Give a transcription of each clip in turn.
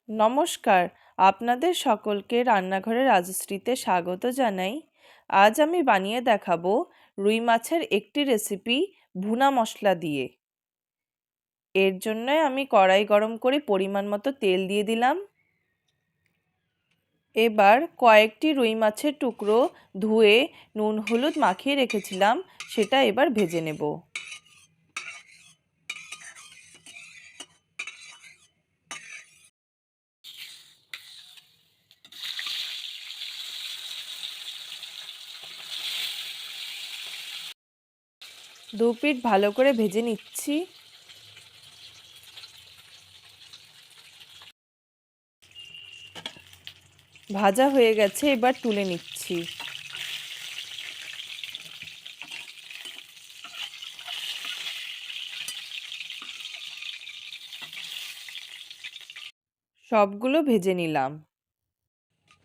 নমস্কার, আপনাদের সকলকে রান্নাঘরে রাজশ্রীতে স্বাগত জানাই। আজ আমি বানিয়ে দেখাবো রুই মাছের একটি রেসিপি ভুনা মশলা দিয়ে। এর জন্য আমি কড়াই গরম করে পরিমাণ মতো তেল দিয়ে দিলাম। এবার কয়েকটি রুই মাছের টুকরো ধুয়ে নুন হলুদ মাখিয়ে রেখেছিলাম, সেটা এবার ভেজে নেব। দু পিঠ ভালো করে ভেজে নিচ্ছি। ভাজা হয়ে গেছে, এবার তুলে নিচ্ছি। সবগুলো ভেজে নিলাম।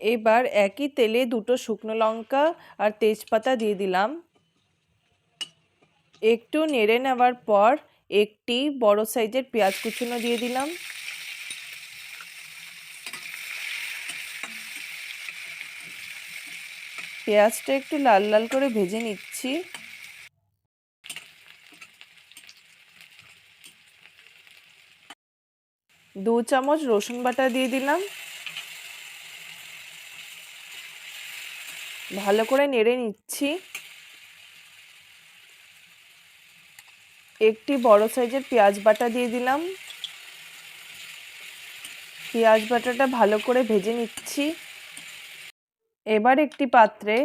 এবার একই তেলে দুটো শুকনো লঙ্কা আর তেজপাতা দিয়ে দিলাম। একটু নেড়ে নেওয়ার পর একটি বড় সাইজের পেঁয়াজ কুচনো দিয়ে দিলাম। পেঁয়াজটা একটু লাল লাল করে ভেজে নিচ্ছি। দু চামচ রসুন বাটা দিয়ে দিলাম। ভালো করে নেড়ে নিচ্ছি। একটি বড় সাইজের পেঁয়াজ বাটা দিয়ে দিলাম। পেঁয়াজ বাটাটা ভালো করে ভেজে নিচ্ছি। এবার একটি পাত্রে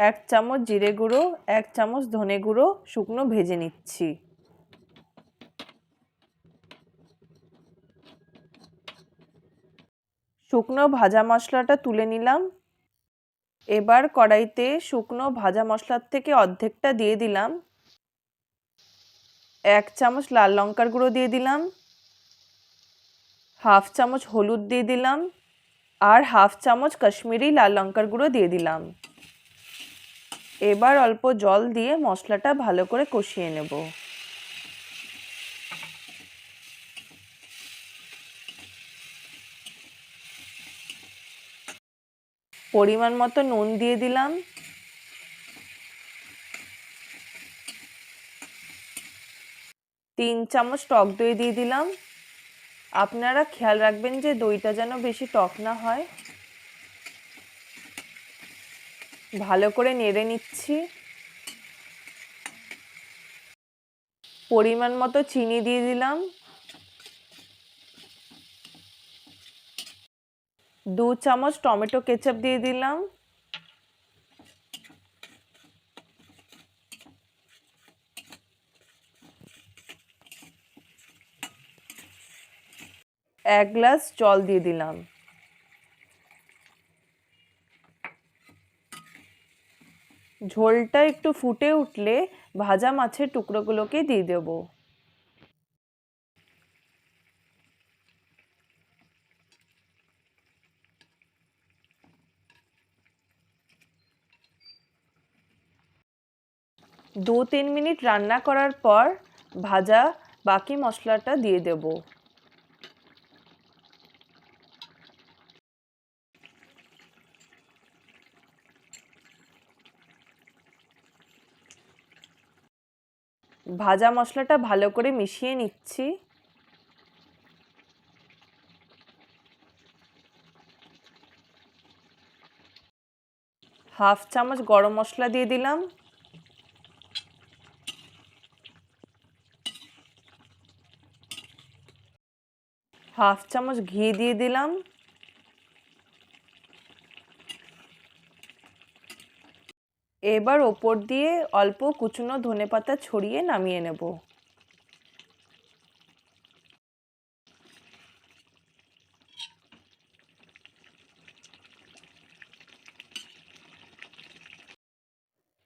1 চামচ জিরে গুঁড়ো, 1 চামচ ধনে গুঁড়ো শুকনো ভেজে নিচ্ছি। শুকনো ভাজা মশলাটা তুলে নিলাম। এবার কড়াইতে শুকনো ভাজা মশলার থেকে অর্ধেকটা দিয়ে দিলাম। 1 চামচ লাল লঙ্কার গুঁড়ো দিয়ে দিলাম। হাফ চামচ হলুদ দিয়ে দিলাম। আর হাফ চামচ কাশ্মীরি লাল লঙ্কার গুঁড়ো দিয়ে দিলাম। এবার অল্প জল দিয়ে মশলাটা ভালো করে কষিয়ে নেব। পরিমাণ মতো নুন দিয়ে দিলাম। 3 চামচ টক দই দিয়ে দিলাম। আপনারা খেয়াল রাখবেন যে দইটা যেন বেশি টক না হয়। ভালো করে নেড়ে নিচ্ছি। পরিমাণ মতো চিনি দিয়ে দিলাম। 2 চামচ টমেটো কেচাপ দিয়ে দিলাম। এক গ্লাস জল দিয়ে দিলাম। ঝোলটা একটু ফুটে উঠলে ভাজা মাছের টুকরোগুলোকে দিয়ে দেব। দু 3 মিনিট রান্না করার পর ভাজা বাকি মশলাটা দিয়ে দেব। ভাজা মশলাটা ভালো করে মিশিয়ে নিচ্ছি। হাফ চামচ গরম মশলা দিয়ে দিলাম। হাফ চামচ ঘি দিয়ে দিলাম। এবার ওপর দিয়ে অল্প কুচনো ধনেপাতা ছড়িয়ে নামিয়ে নেব।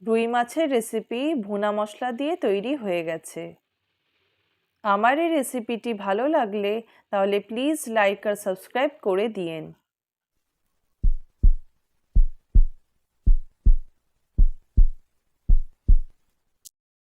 রুই মাছের রেসিপি ভুনা মশলা দিয়ে তৈরি হয়ে গেছে। আমার এই রেসিপিটি ভালো লাগলে তাহলে প্লিজ লাইক আর সাবস্ক্রাইব করে দিয়েন।